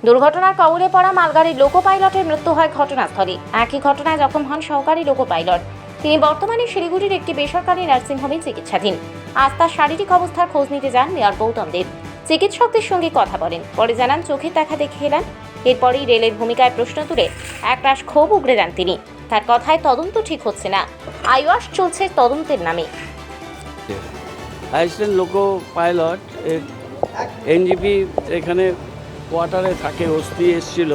দুর্ঘটনার কবলে পড়া মালগাড়ির লোকো পাইলটের মৃত্যু হয় ঘটনাস্থলে। একই ঘটনায় জখম হন সহকারী লোকো পাইলট। তিনি বর্তমানে শিলিগুড়ির একটি বেসরকারি নার্সিংহোমে চিকিৎসাধীন। আজ তার শারীরিক অবস্থার খোঁজ নিতে যান মেয়র গৌতম দেব। চিকিৎসকদের সঙ্গে কথা বলেন, পরে জানান চোখের দেখা দেখে এলেন। এরপরই রেলের ভূমিকায় প্রশ্ন তুলে একরাশ ক্ষোভ উগড়ে দেন তিনি। তার কথায় তদন্ত ঠিক হচ্ছে না, আইওয়াস চলছে তদন্তের নামে। অ্যাসিস্ট্যান্ট লোকো পাইলট এনজিপি এখানে কোয়ার্টারে থাকে, অস্থি এসেছিল।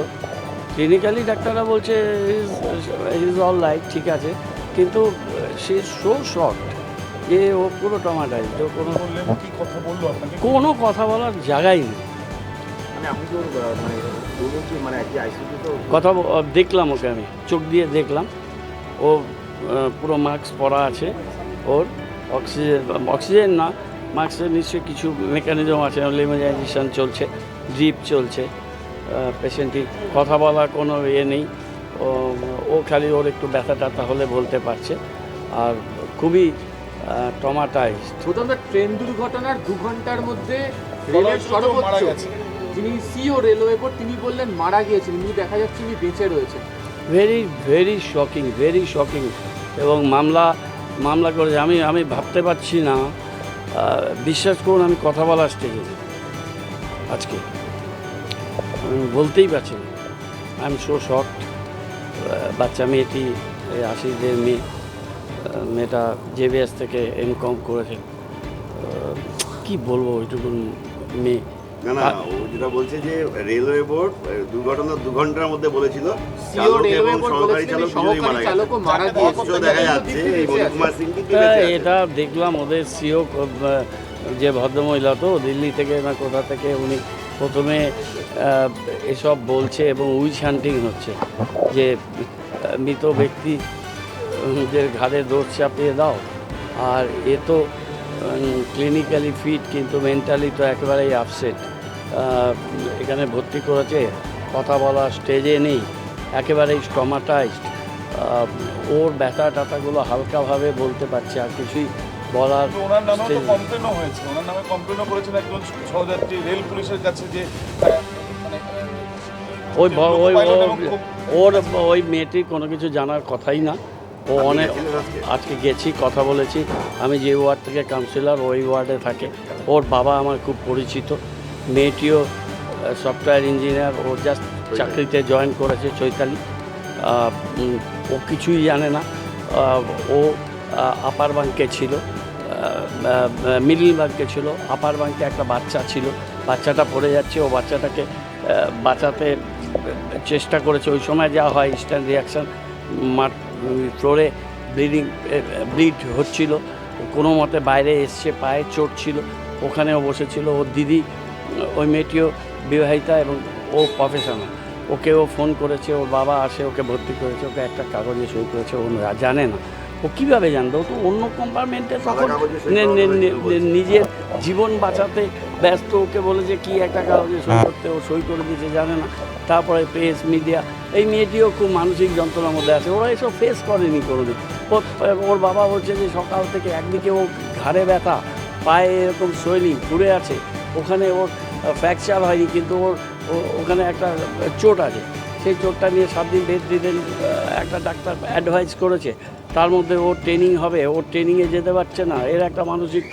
ক্লিনিক্যালি ডাক্তাররা বলছে ইজ অল রাইট, ঠিক আছে, কিন্তু সে সো শর্ট যে ও পুরো টমাটাইজ, কোনো কথা বলার জায়গাই নেই। কথা দেখলাম, ওকে আমি চোখ দিয়ে দেখলাম, ও পুরো মাস্ক পরা আছে, ওর অক্সিজেন না, মাস্কের নিশ্চয়ই কিছু মেকানিজম আছে, লিমিটাইজেশন চলছে, ড্রিপ চলছে, পেশেন্টটি কথা বলার কোনো নেই। ও খালি ওর একটু ব্যথা ট্যাথা হলে বলতে পারছে, আর খুবই ট্রমাটাইজড। প্রথমত ট্রেন দুর্ঘটনার 2 ঘন্টার মধ্যে রেলের সর্বোচ্চ যিনি সিও রেলওয়ে বোর্ড তিনি বললেন মারা গিয়েছেন, কিন্তু দেখা যাচ্ছে উনি বেঁচে রয়েছেন। Very shocking. এবং মামলা করেছে। আমি ভাবতে পারছি না, বিশ্বাস করুন, আমি কথা বলার স্টেজে আজকে বলতেই পারছি না। I am so shocked. বাচ্চা মেয়েটি আশিসদের মেয়েটা জেবিএস থেকে এমকম করেছে। কি বলবো, ওইটুকু মেয়ে। না, ও যেটা বলছে যে রেলওয়ে বোর্ড দুর্ঘটনার 2 ঘন্টার মধ্যে বলেছিল এটা দেখলাম ওদের সিও যে ভদ্রমহিলা, তো দিল্লি থেকে না কোথা থেকে, উনি প্রথমে এসব বলছে এবং উইচ হান্টিং হচ্ছে, যে মৃত ব্যক্তিদের ঘাড়ে দোষ চাপিয়ে দাও। আর এ তো ক্লিনিক্যালি ফিট, কিন্তু মেন্টালি তো একেবারেই আপসেট। এখানে ভর্তি করেছে, কথা বলা স্টেজে নেই, একেবারেই ট্রমাটাইজড। ওর ব্যথা টাথাগুলো হালকাভাবে বলতে পারছে, আর কিছুই বলার। ওনার নামে কমপ্লেনও হয়েছে, ওনার নামে কমপ্লেনও করেছেন একজন সহযাত্রী রেল পুলিশের কাছে, যে ওই মেয়েটির কোনো কিছু জানার কথাই না। ও অনেক আজকে গেছি, কথা বলেছি। আমি যে ওয়ার্ড থেকে কাউন্সিলর, ওই ওয়ার্ডে থাকে। ওর বাবা আমার খুব পরিচিত। মেয়েটিও সফটওয়্যার ইঞ্জিনিয়ার, ও জাস্ট চাকরিতে জয়েন করেছে, চৈতালি। ও কিছুই জানে না। ও আপার বাঙ্কে ছিল, মিডল বাঙ্কে ছিল। আপার বাঙ্কে একটা বাচ্চা ছিল, বাচ্চাটা পড়ে যাচ্ছে, ও বাচ্চাটাকে বাঁচাতে চেষ্টা করেছে। ওই সময় যা হয় ইনস্ট্যান্ট রিয়াকশান, ফ্লোরে ব্লিড হচ্ছিল, কোনো মতে বাইরে এসছে, পায়ে চোট ছিল, ওখানেও বসেছিল। ওর দিদি, ওই মেয়েটিও বিবাহিতা এবং ও প্রফেশনাল। ওকেও ফোন করেছে, ওর বাবা আসে, ওকে ভর্তি করেছে, ওকে একটা কাগজে সই করেছে। ও জানে না, ও কীভাবে জানতো? ও তো অন্য কম্পার্টমেন্টে তখন নিজের জীবন বাঁচাতে ব্যস্ত। ওকে বলেছে কি একটা কাগজে সই করতে, ও সই করে দিয়েছে, জানে না। তারপরে প্রেস মিডিয়া, এই মেয়েটিও খুব মানসিক যন্ত্রণার মধ্যে আছে। ওরা এসব ফেস করেনি কোনোদিন। ওর বাবা বলছে যে সকাল থেকে একদিকে ও ঘাড়ে ব্যথা, পায়ে এরকম সোয়েলিং ঘুরে আছে, ওখানে ওর ফ্র্যাকচার হয়নি, কিন্তু ওখানে একটা চোট আছে। সেই চোটটা নিয়ে 7 দিন বেড দিলেন, একটা ডাক্তার অ্যাডভাইস করেছে। তার মধ্যে ওর ট্রেনিং হবে, ওর ট্রেনিংয়ে যেতে পারছে না, এর একটা মানসিক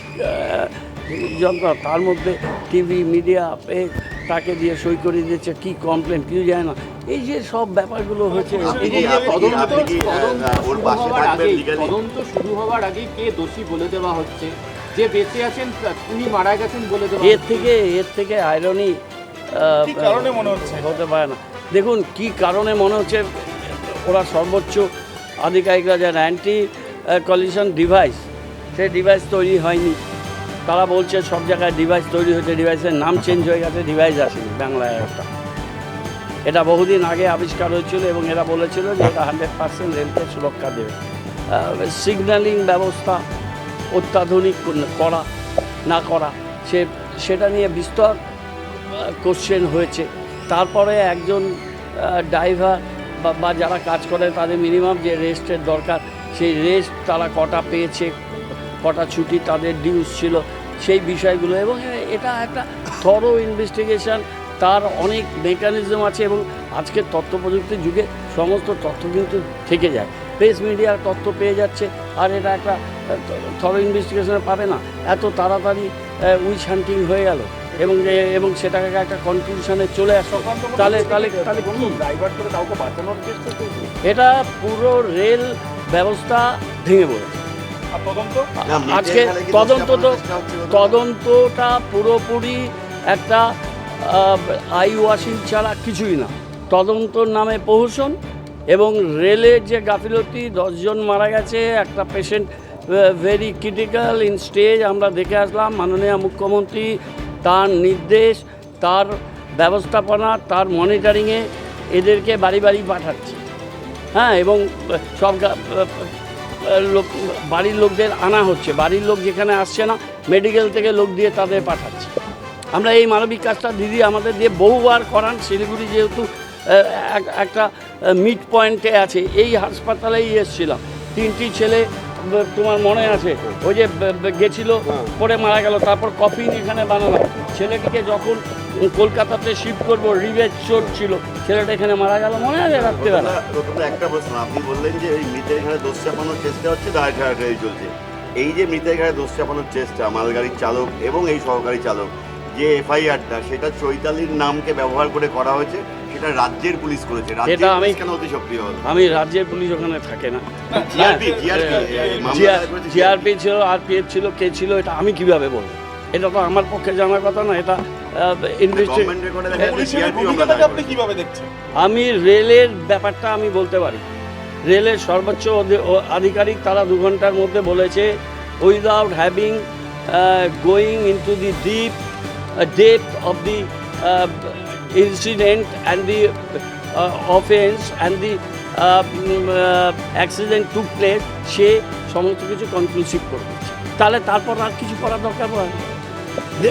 যন্ত্রণা। তার মধ্যে টিভি মিডিয়া তাকে দিয়ে সই করে দিয়েছে, কি কমপ্লেন কিছু যায় না। এই যে সব ব্যাপারগুলো হয়েছে, তদন্ত শুরু হওয়ার আগে কে দোষী বলে দেওয়া হচ্ছে, যে বেঁচে আছেন তিনি মারা গেছেন বলে দেওয়া। এর থেকে আয়রনি কারণে মনে হচ্ছে হতে পারে না। দেখুন কি কারণে মনে হচ্ছে, ওরা সর্বোচ্চ আধিকারিকরা যারা অ্যান্টি কলিশন ডিভাইস, সেই ডিভাইস তৈরি হয়নি। তারা বলছে সব জায়গায় ডিভাইস তৈরি হয়েছে, ডিভাইসের নাম চেঞ্জ হয়ে গেছে, ডিভাইস আসেনি বাংলায় একটা। এটা বহুদিন আগে আবিষ্কার হয়েছিল এবং এরা বলেছিল যে এটা 100% রেলকে সুরক্ষা দেবে। সিগন্যালিং ব্যবস্থা অত্যাধুনিক করা না করা, সেটা নিয়ে বিস্তর কোশ্চেন হয়েছে। তারপরে একজন ড্রাইভার বা যারা কাজ করে তাদের মিনিমাম যে রেস্টের দরকার, সেই রেস্ট তারা কটা পেয়েছে, কটা ছুটি তাদের ডিউজ ছিল, সেই বিষয়গুলো। এবং এটা একটা থরো ইনভেস্টিগেশন, তার অনেক মেকানিজম আছে এবং আজকের তথ্য প্রযুক্তির যুগে সমস্ত তথ্য কিন্তু থেকে যায়। প্রেস মিডিয়ার তথ্য পেয়ে যাচ্ছে, আর এটা একটা থরো ইনভেস্টিগেশনে পাবে না, এত তাড়াতাড়ি উইচ হান্টিং হয়ে গেল এবং সেটাকে একটা কনক্লুশনে চলে আসলো। তাহলে তাহলে তাহলে কি ড্রাইভার করে কাউকে বাঁচানোর চেষ্টা চলছে। এটা পুরো রেল ব্যবস্থা ভেঙে পড়েছে। আর তদন্ত না, আজকে মিথ্যে এখানে কি তদন্ত তো দোষারোপের চেষ্টা হচ্ছে বলতে পারেন? তদন্তটা পুরোপুরি একটা আই ওয়াশিং ছাড়া কিছুই না। তদন্তর নামে প্রহসন এবং রেলের যে গাফিলতি, 10 জন মারা গেছে, একটা patient very critical in stage, আমরা দেখে আসলাম। মাননীয় মুখ্যমন্ত্রী তার নির্দেশ, তার ব্যবস্থাপনা, তার মনিটরিংয়ে এদেরকে বাড়ি বাড়ি পাঠাচ্ছে। হ্যাঁ, এবং সব লোক বাড়ির লোকদের আনা হচ্ছে, বাড়ির লোক যেখানে আসছে না মেডিকেল থেকে লোক দিয়ে তাদের পাঠাচ্ছে। আমরা এই মানবিক কাজটা দিদি আমাদের দিয়ে বহুবার করান। শিলিগুড়ি যেহেতু একটা মিড পয়েন্টে আছে, এই হাসপাতালেই এসেছিলাম। 3টি ছেলে, তোমার মনে আছে ওই যে গেছিল পরে মারা গেল, তারপর কফিন এখানে বানানো। ছেলেটিকে যখন কলকাতাতে শিফট করবো, রিভেজ চলছিল, ছেলেটা এখানে মারা গেল, মনে আছে রাত্রিবেলা। রতনদা, একটা প্রশ্ন, আপনি বললেন যে এই মৃতের ঘাড়ে দোষ চাপানোর চেষ্টা হচ্ছে, দায় ঘাড়াঘাড়ি চলছে। এই যে মৃতের ঘাড়ে দোষ চাপানোর চেষ্টা, মালগাড়ির চালক এবং এই সহকারী চালক, যে এফআইআরটা সেটা চৈতালির নামকে ব্যবহার করে করা হয়েছে, সেটা রাজ্যের পুলিশ করেছে। রাজ্যের এটা পুলিশ কেন অতি সক্রিয় হলো? আমি রাজ্যের পুলিশ ওখানে থাকে না, জিআরপি ছিল, আরপিএফ ছিল, কে ছিল এটা আমি কিভাবে বলবো? এটা তো আমার পক্ষে জানার কথা না। এটা পুলিশের ভূমিকাটাকে আপনি কিভাবে দেখছেন? আমি রেলের ব্যাপারটা আমি বলতে পারি। রেলের সর্বোচ্চ আধিকারিক তারা 2 ঘন্টার মধ্যে বলেছে, without having going into the deep depth of the incident and the offence and the accident took place, সে সমস্ত কিছু কনক্লুসিভ করে দিচ্ছে। তাহলে তারপর আর কিছু করার দরকার পড়ে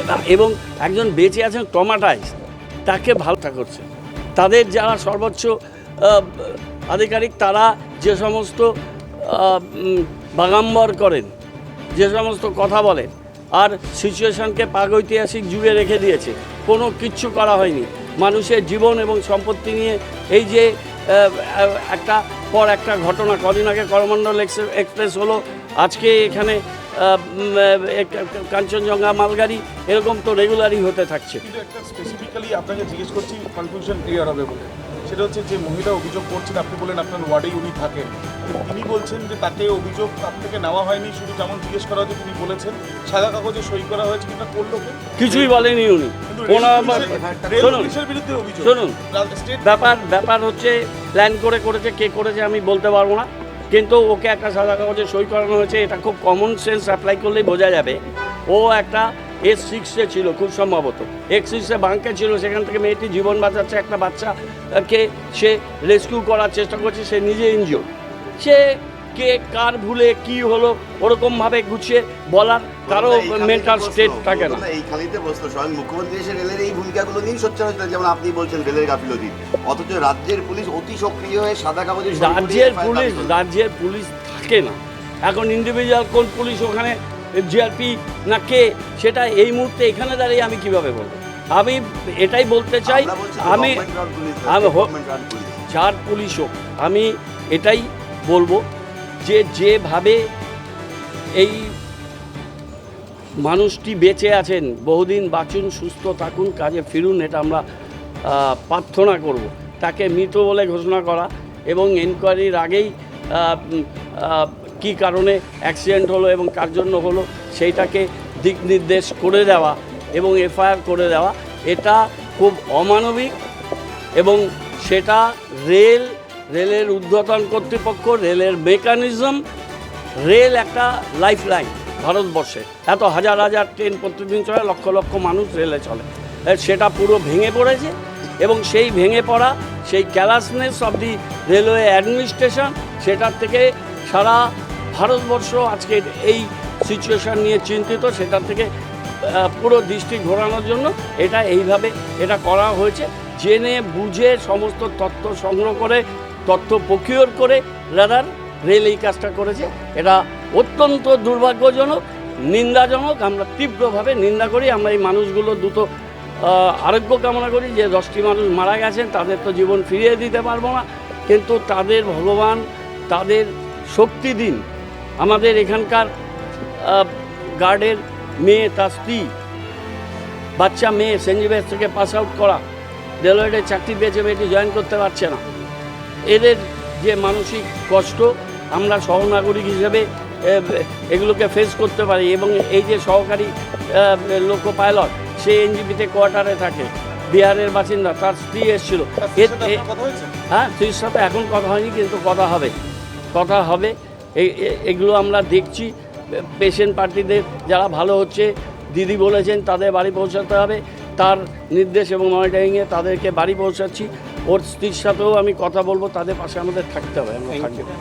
না। এবং একজন বেঁচে আছেন ট্রমাটাইজ, তাকে ভালোটা করছে। তাদের যারা সর্বোচ্চ আধিকারিক, তারা যে সমস্ত বাগাম্বর করেন, যে সমস্ত কথা বলেন, আর সিচুয়েশনকে প্রাগৈতিহাসিক যুগে রেখে দিয়েছে, কোনো কিচ্ছু করা হয়নি। মানুষের জীবন এবং সম্পত্তি নিয়ে এই যে একটা পর একটা ঘটনা, কদিন আগে করমণ্ডল এক্সপ্রেস হলো, আজকে এখানে কাঞ্চনজঙ্ঘা মালগাড়ি, এরকম তো রেগুলারই হতে থাকছে। কিন্তু একটা স্পেসিফিক্যালি আপনাকে জিজ্ঞেস করছি, কনফিউশন ক্লিয়ার হবে বলে। সেটা হচ্ছে যে মহিলা অভিযোগ করছেন, আপনি বলেন আপনার ওয়ার্ডেই উনি থাকেন, তিনি বলছেন যে তাকে অভিযোগ আপনাকে নেওয়া হয়নি, শুধু যেমন জিজ্ঞেস করা হয়েছে তিনি বলেছেন সাদা কাগজে সই করা হয়েছে, কিন্তু করলো কে? কিছুই বলেনি উনি। পুলিশের বিরুদ্ধে অভিযোগ। শুনুন, ব্যাপার হচ্ছে প্ল্যান করে করেছে, কে করেছে আমি বলতে পারবো না, কিন্তু ওকে একটা সাদা কাগজে সই করানো হয়েছে। এটা খুব কমন সেন্স অ্যাপ্লাই করলেই বোঝা যাবে। ও একটা S6-এ ছিল খুব সম্ভবত, X6-এ বাঙ্কে ছিল, সেখান থেকে মেয়েটি জীবন বাঁচাচ্ছে। একটা বাচ্চাকে সে রেস্কিউ করার চেষ্টা করছে, সে নিজে ইনজিওর। সে কে কার ভুলে কি হলো ওরকমভাবে গুছিয়ে বলার কারো মেন্টাল স্টেট থাকে না। এইখানেতে বসতো স্বয়ং মুখ্যমন্ত্রী এসে রেলের এই ভূমিকাগুলো নিয়েই সোচ্চার হয়েছিলেন, যেমন আপনি বলছেন রেলের গাফিলতি, অথচ রাজ্যের পুলিশ অতি সক্রিয় হয়ে সাদা কাগজে রাজ্যের পুলিশ থাকে না। এখন ইন্ডিভিজুয়াল কোন পুলিশ ওখানে জিআরপি না কে, সেটা এই মুহূর্তে এখানে দাঁড়িয়ে আমি কিভাবে বলবো? আমি এটাই বলতে চাই, আমি যার পুলিশ হোক, আমি এটাই বলবো যে যেভাবে এই মানুষটি বেঁচে আছেন, বহুদিন বাঁচুন, সুস্থ থাকুন, কাজে ফিরুন, এটা আমরা প্রার্থনা করব। তাকে মৃত বলে ঘোষণা করা এবং এনকোয়ারির আগেই কী কারণে অ্যাক্সিডেন্ট হলো এবং কার জন্য হলো সেইটাকে দিক নির্দেশ করে দেওয়া এবং এফআইআর করে দেওয়া, এটা খুব অমানবিক। এবং সেটা রেলের ঊর্ধ্বতন কর্তৃপক্ষ, রেলের মেকানিজম, রেল একটা লাইফ লাইন ভারতবর্ষে। এত হাজার হাজার ট্রেন প্রতিদিন চলে, লক্ষ লক্ষ মানুষ রেলে চলে, সেটা পুরো ভেঙে পড়েছে। এবং সেই ভেঙে পড়া, সেই ক্যালাসনেস অফ দি রেলওয়ে অ্যাডমিনিস্ট্রেশন, সেটার থেকে সারা ভারতবর্ষ আজকে এই সিচুয়েশান নিয়ে চিন্তিত। সেটার থেকে পুরো দৃষ্টি ঘোরানোর জন্য এইভাবে এটা করা হয়েছে। জেনে বুঝে সমস্ত তথ্য সংগ্রহ করে, তথ্য প্রকিওর করে রাদার রেল এই কাজটা করেছে। এটা অত্যন্ত দুর্ভাগ্যজনক, নিন্দাজনক। আমরা তীব্রভাবে নিন্দা করি। আমরা এই মানুষগুলো দ্রুত আরোগ্য কামনা করি। যে 10টি মানুষ মারা গেছেন তাদের তো জীবন ফিরিয়ে দিতে পারবো না, কিন্তু তাদের ভগবান তাদের শক্তি দিন। আমাদের এখানকার গার্ডের মেয়ে, তার স্ত্রী, বাচ্চা মেয়ে সেন্ট জেভিয়ার্স থেকে পাস আউট করা, রেলওয়েতে চাকরি পেয়েছে, মেয়েটি জয়েন করতে পারছে না। এদের যে মানসিক কষ্ট আমরা সহনাগরিক হিসেবে এগুলোকে ফেস করতে পারি। এবং এই যে সহকারী লোকো পাইলট, সে এনজিপিতে কোয়ার্টারে থাকে, বিহারের বাসিন্দা, তার স্ত্রী এসেছিল। তার স্ত্রীর সাথে আপনার কথা হয়েছে? হ্যাঁ, স্ত্রীর সাথে এখন কথা হয়নি, কিন্তু কথা হবে। এগুলো আমরা দেখছি। পেশেন্ট পার্টিদের যারা ভালো হচ্ছে, দিদি বলেছেন তাদের বাড়ি পৌঁছাতে হবে, তার নির্দেশ এবং মনিটরিংয়ে তাদেরকে বাড়ি পৌঁছাচ্ছি। ওর স্ত্রীর সাথেও আমি কথা বলবো, তাদের পাশে আমাদের থাকতে হবে, আমরা থাকবো।